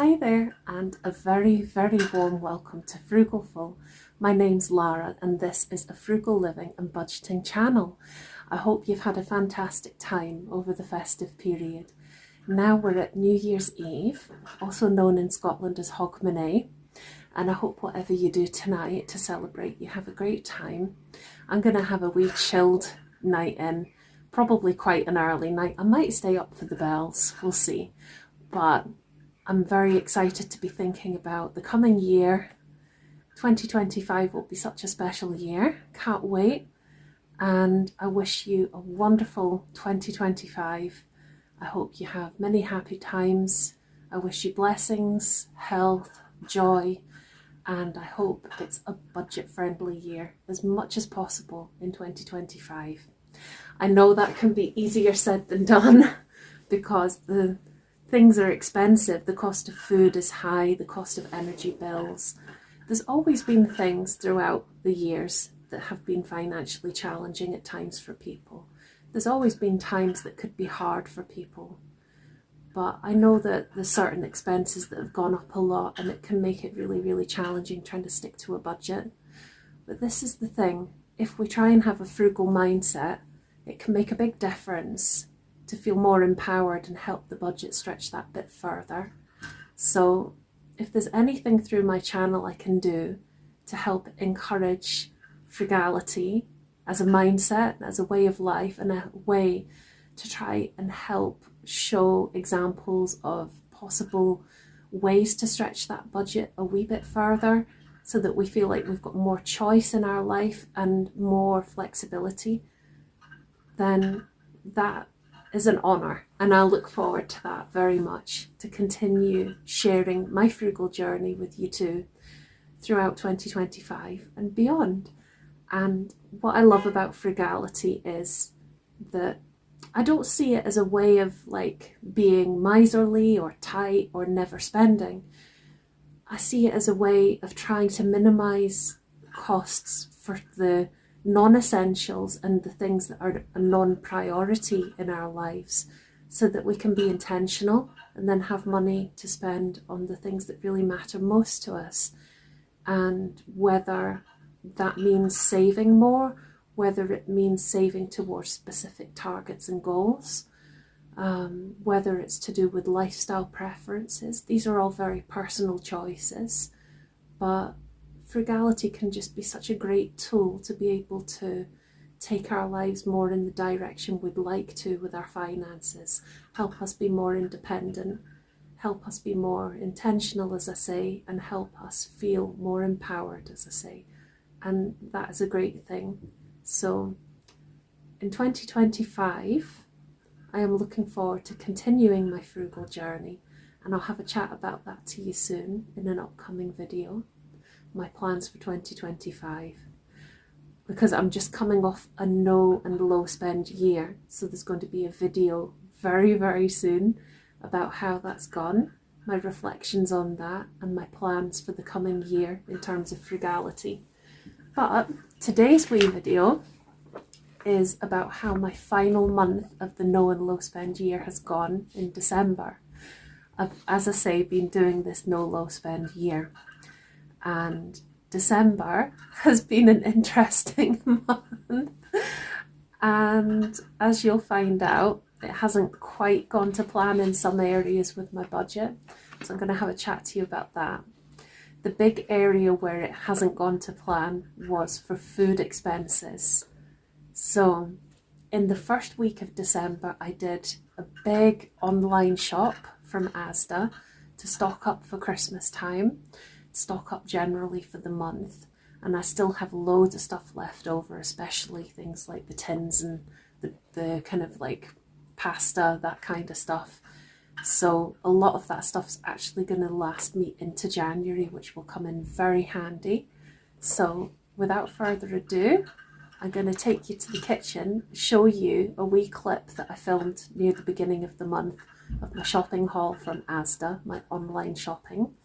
Hi there, and a very, very warm welcome to Frugal. My name's Lara, and this is a frugal living and budgeting channel. I hope you've had a fantastic time over the festive period. Now we're at New Year's Eve, also known in Scotland as Hogmanay, and I hope whatever you do tonight to celebrate, you have a great time. I'm going to have a wee chilled night in, probably quite an early night. I might stay up for the bells, we'll see. But I'm very excited to be thinking about the coming year. 2025 will be such a special year. Can't wait. And I wish you a wonderful 2025. I hope you have many happy times. I wish you blessings, health, joy, and I hope it's a budget-friendly year as much as possible in 2025. I know that can be easier said than done because the things are expensive, the cost of food is high, the cost of energy bills. There's always been things throughout the years that have been financially challenging at times for people. There's always been times that could be hard for people. But I know that there's certain expenses that have gone up a lot and it can make it really, really challenging trying to stick to a budget. But this is the thing, if we try and have a frugal mindset, it can make a big difference to feel more empowered and help the budget stretch that bit further. So if there's anything through my channel I can do to help encourage frugality as a mindset, as a way of life, and a way to try and help show examples of possible ways to stretch that budget a wee bit further so that we feel like we've got more choice in our life and more flexibility, then that is an honour, and I'll look forward to that very much, to continue sharing my frugal journey with you too throughout 2025 and beyond. And what I love about frugality is that I don't see it as a way of like being miserly or tight or never spending. I see it as a way of trying to minimise costs for the non-essentials and the things that are a non-priority in our lives so that we can be intentional and then have money to spend on the things that really matter most to us. And whether that means saving more, whether it means saving towards specific targets and goals, whether it's to do with lifestyle preferences, these are all very personal choices, but frugality can just be such a great tool to be able to take our lives more in the direction we'd like to with our finances, help us be more independent, help us be more intentional, as I say, and help us feel more empowered, as I say. And that is a great thing. So in 2025, I am looking forward to continuing my frugal journey, and I'll have a chat about that to you soon in an upcoming video. My plans for 2025, because I'm just coming off a no and low spend year, so there's going to be a video very, very soon about how that's gone, my reflections on that, and my plans for the coming year in terms of frugality. But today's wee video is about how my final month of the no and low spend year has gone in December. I've, as I say, been doing this no low spend year. And December has been an interesting month, and as you'll find out, it hasn't quite gone to plan in some areas with my budget, so I'm going to have a chat to you about that. The big area where it hasn't gone to plan was for food expenses. So in the first week of December, I did a big online shop from Asda to stock up for Christmas time, stock up generally for the month, and I still have loads of stuff left over, especially things like the tins and the kind of like pasta, that kind of stuff. So a lot of that stuff's actually going to last me into January, which will come in very handy. So without further ado, I'm going to take you to the kitchen, show you a wee clip that I filmed near the beginning of the month of my shopping haul from Asda, my online shopping.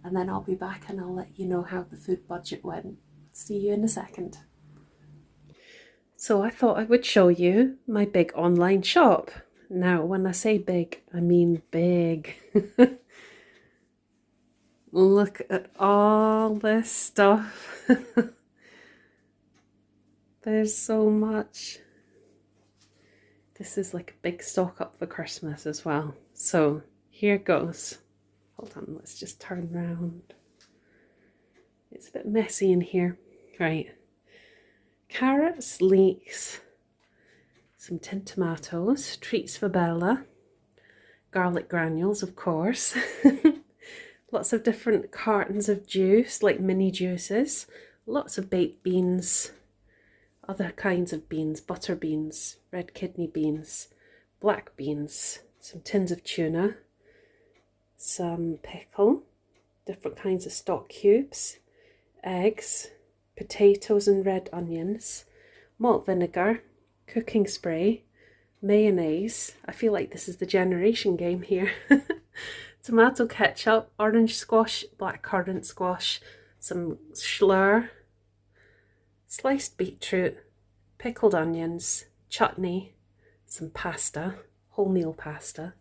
And then I'll be back and I'll let you know how the food budget went. See you in a second. So I thought I would show you my big online shop. Now, when I say big, I mean big. Look at all this stuff. There's so much. This is like a big stock up for Christmas as well. So here goes. Hold on, let's just turn around. It's a bit messy in here. Right. Carrots, leeks, some tin tomatoes, treats for Bella, garlic granules, of course. Lots of different cartons of juice, like mini juices. Lots of baked beans, other kinds of beans, butter beans, red kidney beans, black beans, some tins of tuna, some pickle, different kinds of stock cubes, eggs, potatoes and red onions, malt vinegar, cooking spray, mayonnaise. I feel like this is the generation game here. Tomato ketchup, orange squash, blackcurrant squash, some schlur, sliced beetroot, pickled onions, chutney, some pasta, wholemeal pasta,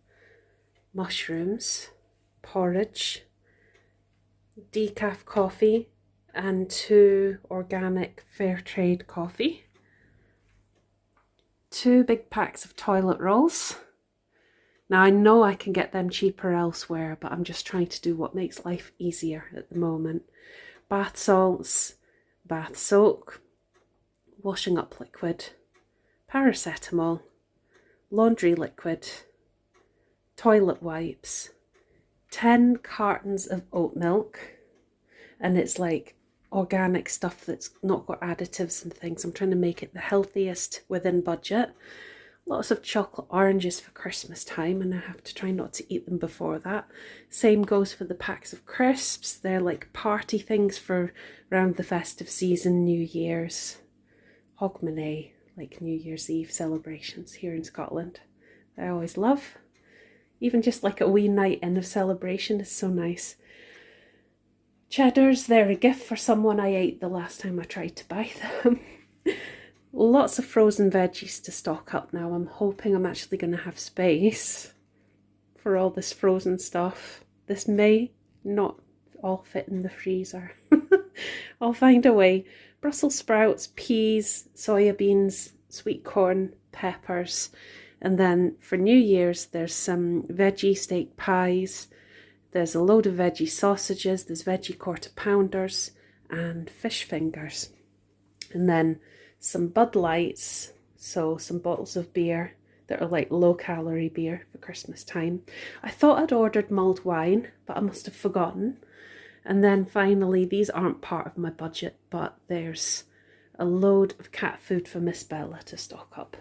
mushrooms, porridge, decaf coffee, and 2 organic fair trade coffee, 2 big packs of toilet rolls. Now I know I can get them cheaper elsewhere, but I'm just trying to do what makes life easier at the moment. Bath salts, bath soak, washing up liquid, paracetamol, laundry liquid, toilet wipes, 10 cartons of oat milk, and it's like organic stuff that's not got additives and things. I'm trying to make it the healthiest within budget. Lots of chocolate oranges for Christmas time, and I have to try not to eat them before that. Same goes for the packs of crisps. They're like party things for around the festive season, New Year's, Hogmanay, like New Year's Eve celebrations here in Scotland. I always love. Even just like a wee night in of celebration is so nice. Cheddars, they're a gift for someone I ate the last time I tried to buy them. Lots of frozen veggies to stock up now. I'm hoping I'm actually going to have space for all this frozen stuff. This may not all fit in the freezer. I'll find a way. Brussels sprouts, peas, soya beans, sweet corn, peppers. And then for New Year's, there's some veggie steak pies. There's a load of veggie sausages. There's veggie quarter pounders and fish fingers. And then some Bud Lights, so some bottles of beer that are like low-calorie beer for Christmas time. I thought I'd ordered mulled wine, but I must have forgotten. And then finally, these aren't part of my budget, but there's a load of cat food for Miss Bella to stock up.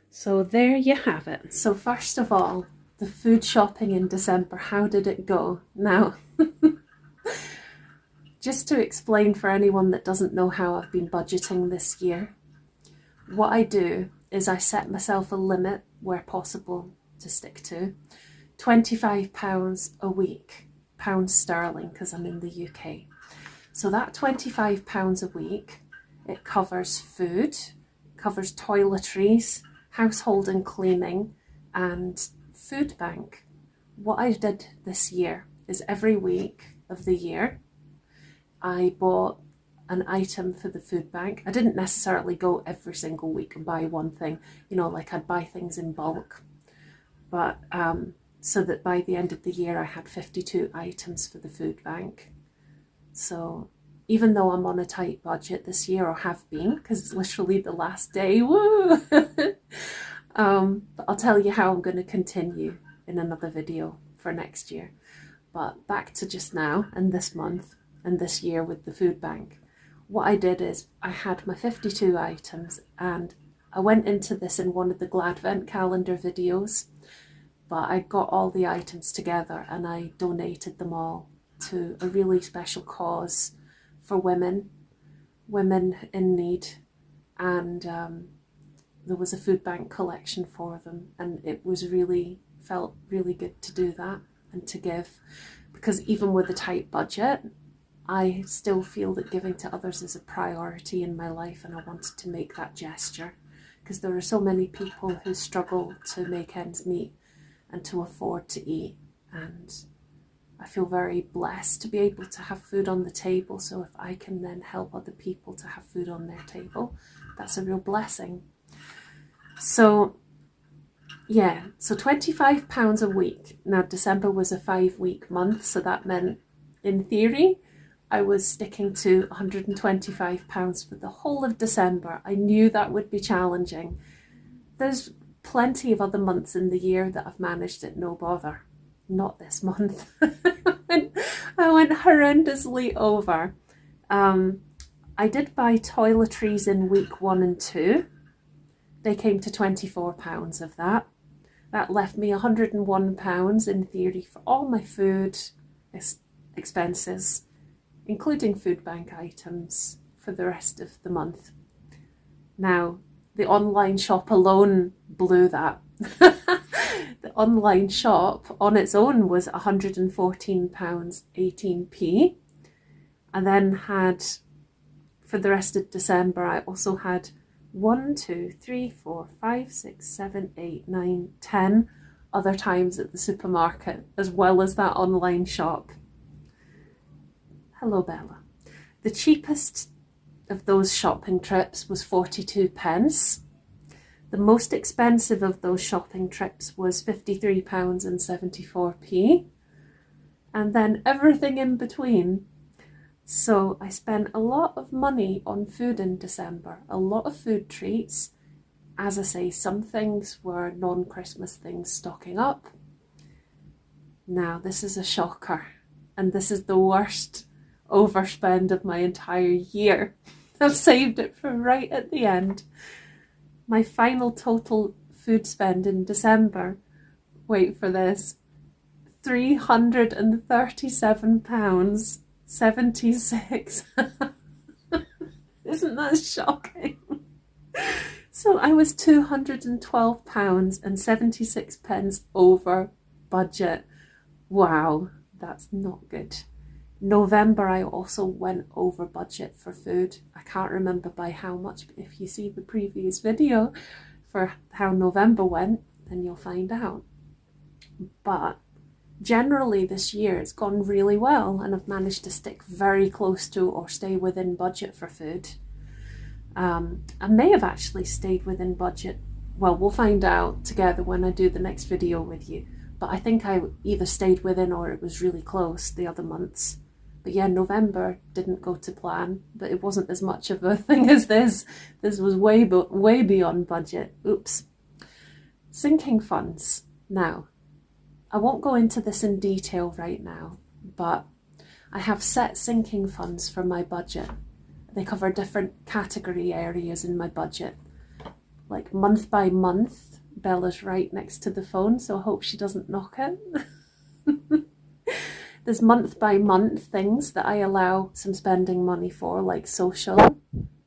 So there you have it. So first of all, the food shopping in December, how did it go? Now, just to explain for anyone that doesn't know how I've been budgeting this year, what I do is I set myself a limit where possible to stick to, £25 a week, pounds sterling, because I'm in the UK. So that £25 a week, it covers food, covers toiletries, household and cleaning, and food bank. What I did this year is every week of the year, I bought an item for the food bank. I didn't necessarily go every single week and buy one thing, you know, like I'd buy things in bulk, but so that by the end of the year I had 52 items for the food bank. So even though I'm on a tight budget this year, or have been, because it's literally the last day, woo! But I'll tell you how I'm going to continue in another video for next year. But back to just now and this month and this year with the food bank. What I did is I had my 52 items, and I went into this in one of the Gladvent calendar videos, but I got all the items together and I donated them all to a really special cause for women in need, and there was a food bank collection for them, and it was felt really good to do that and to give, because even with a tight budget, I still feel that giving to others is a priority in my life, and I wanted to make that gesture because there are so many people who struggle to make ends meet and to afford to eat, and I feel very blessed to be able to have food on the table. So if I can then help other people to have food on their table, that's a real blessing. So yeah, so £25 a week. Now December was a 5-week month, so that meant in theory I was sticking to £125 for the whole of December. I knew that would be challenging. There's plenty of other months in the year that I've managed it no bother. Not this month. I went horrendously over. I did buy toiletries in week 1 and 2. They came to £24 of that. That left me £101 in theory for all my food expenses, including food bank items, for the rest of the month. Now, the online shop alone blew that. The online shop on its own was £114.18p. And then had, for the rest of December, I also had 1, 2, 3, 4, 5, 6, 7, 8, 9, 10 other times at the supermarket, as well as that online shop. Hello, Bella. The cheapest of those shopping trips was 42p. The most expensive of those shopping trips was £53.74p. And then everything in between. So I spent a lot of money on food in December, a lot of food treats. As I say, some things were non-Christmas things stocking up. Now, this is a shocker, and this is the worst overspend of my entire year. I've saved it for right at the end. My final total food spend in December, wait for this, £337.76. Isn't that shocking? So I was £212.76 over budget. Wow, that's not good. November, I also went over budget for food. I can't remember by how much, but if you see the previous video for how November went, then you'll find out. But generally this year it's gone really well, and I've managed to stick very close to or stay within budget for food. I may have actually stayed within budget. Well, we'll find out together when I do the next video with you. But I think I either stayed within or it was really close the other months. But yeah, November didn't go to plan, but it wasn't as much of a thing as this. This was way beyond budget. Oops. Sinking funds. Now, I won't go into this in detail right now, but I have set sinking funds for my budget. They cover different category areas in my budget. Like month by month, Bella's right next to the phone, so I hope she doesn't knock it. There's month by month things that I allow some spending money for, like social.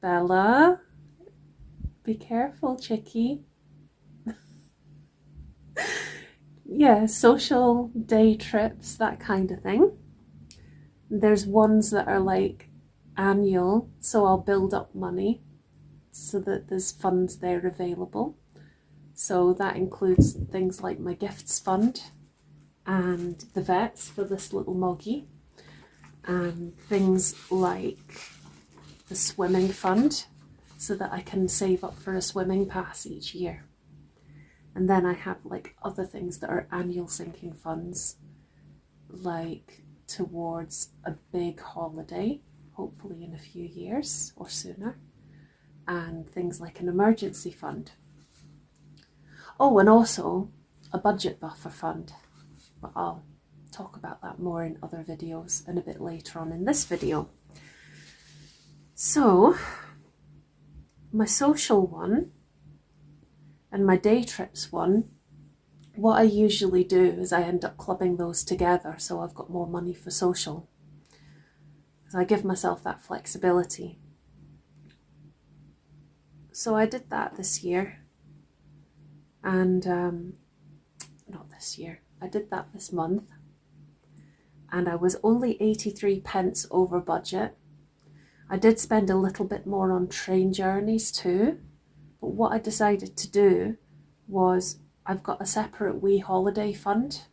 Bella, be careful, chickie. Yeah, social, day trips, that kind of thing. There's ones that are like annual, so I'll build up money so that there's funds there available. So that includes things like my gifts fund and the vets for this little moggy, and things like the swimming fund so that I can save up for a swimming pass each year. And then I have like other things that are annual sinking funds, like towards a big holiday, hopefully in a few years or sooner, and things like an emergency fund. Oh, and also a budget buffer fund, but I'll talk about that more in other videos and a bit later on in this video. So, my social one and my day trips one, what I usually do is I end up clubbing those together so I've got more money for social. So I give myself that flexibility. So I did that this year, and not this year, I did that this month, and I was only 83p over budget. I did spend a little bit more on train journeys too, but what I decided to do was I've got a separate wee holiday fund,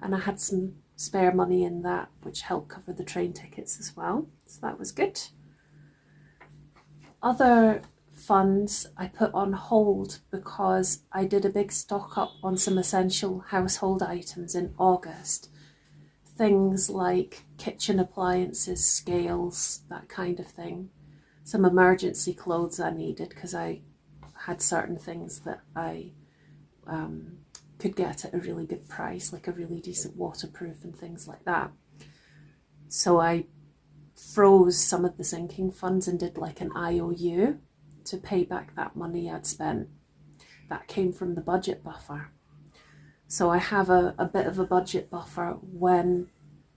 and I had some spare money in that, which helped cover the train tickets as well. So that was good. Other funds I put on hold because I did a big stock up on some essential household items in August. Things like kitchen appliances, scales, that kind of thing. Some emergency clothes I needed because I had certain things that I could get at a really good price, like a really decent waterproof and things like that. So I froze some of the sinking funds and did like an IOU to pay back that money I'd spent. That came from the budget buffer. So I have a bit of a budget buffer when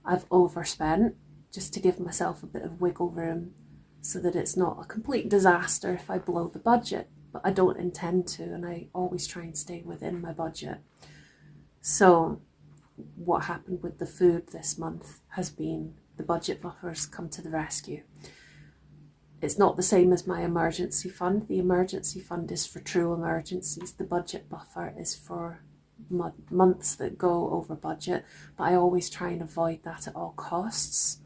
I've overspent, just to give myself a bit of wiggle room so that it's not a complete disaster if I blow the budget. But I don't intend to, and I always try and stay within my budget. So what happened with the food this month has been the budget buffers come to the rescue. It's not the same as my emergency fund. The emergency fund is for true emergencies. The budget buffer is for months that go over budget, but I always try and avoid that at all costs.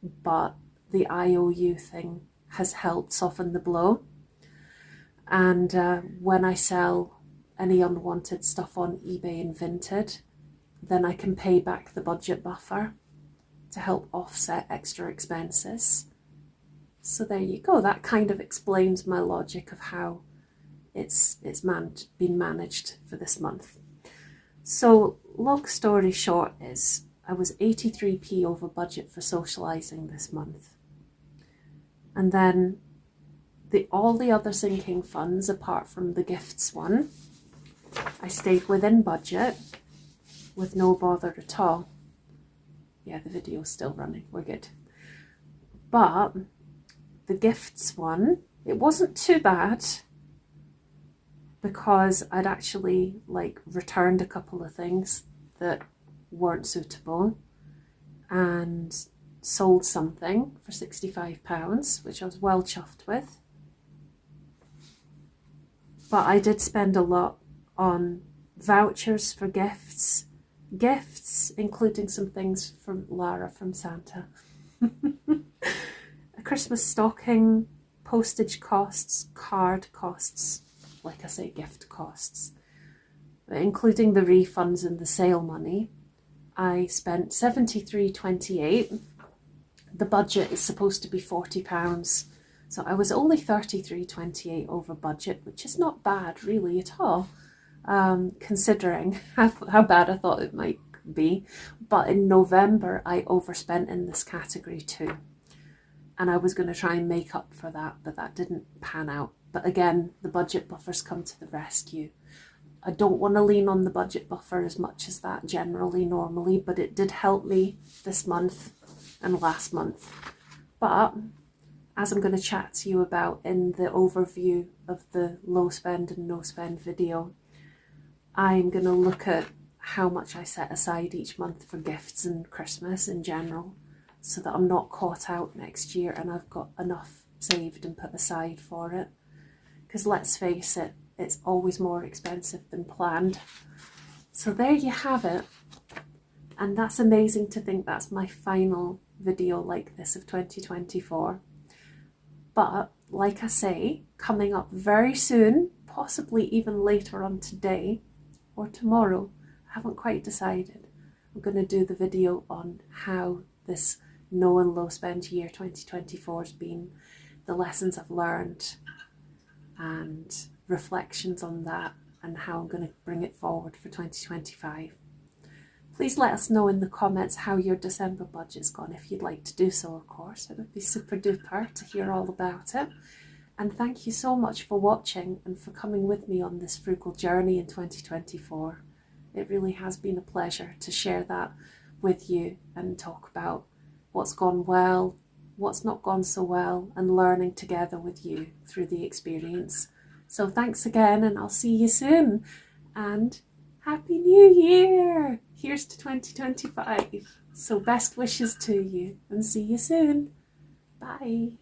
But the IOU thing has helped soften the blow. And when I sell any unwanted stuff on eBay and Vinted, then I can pay back the budget buffer to help offset extra expenses. So there you go. That kind of explains my logic of how it's been managed for this month. So long story short is I was 83p over budget for socialising this month. And then all the other sinking funds, apart from the gifts one, I stayed within budget with no bother at all. Yeah, the video's still running, we're good. But the gifts one, it wasn't too bad because I'd actually returned a couple of things that weren't suitable and sold something for £65, which I was well chuffed with. But I did spend a lot on vouchers for gifts, including some things from Lara from Santa, a Christmas stocking, postage costs, card costs, like I say, gift costs, including the refunds and the sale money. I spent £73.28. The budget is supposed to be £40. So I was only £33.28 over budget, which is not bad really at all, considering how bad I thought it might be. But in November, I overspent in this category too. And I was going to try and make up for that, but that didn't pan out. But again, the budget buffers come to the rescue. I don't want to lean on the budget buffer as much as that normally, but it did help me this month and last month. But as I'm going to chat to you about in the overview of the low spend and no spend video, I'm going to look at how much I set aside each month for gifts and Christmas in general, so that I'm not caught out next year and I've got enough saved and put aside for it. Because let's face it, it's always more expensive than planned. So there you have it. And that's amazing to think that's my final video like this of 2024. But like I say, coming up very soon, possibly even later on today or tomorrow, I haven't quite decided. I'm going to do the video on how this no and low spend year 2024 has been, the lessons I've learned and reflections on that, and how I'm going to bring it forward for 2025. Please let us know in the comments how your December budget's gone, if you'd like to do so, of course. It would be super duper to hear all about it. And thank you so much for watching and for coming with me on this frugal journey in 2024. It really has been a pleasure to share that with you and talk about what's gone well, what's not gone so well, and learning together with you through the experience. So thanks again, and I'll see you soon. And Happy New Year! Here's to 2025. So best wishes to you, and see you soon. Bye.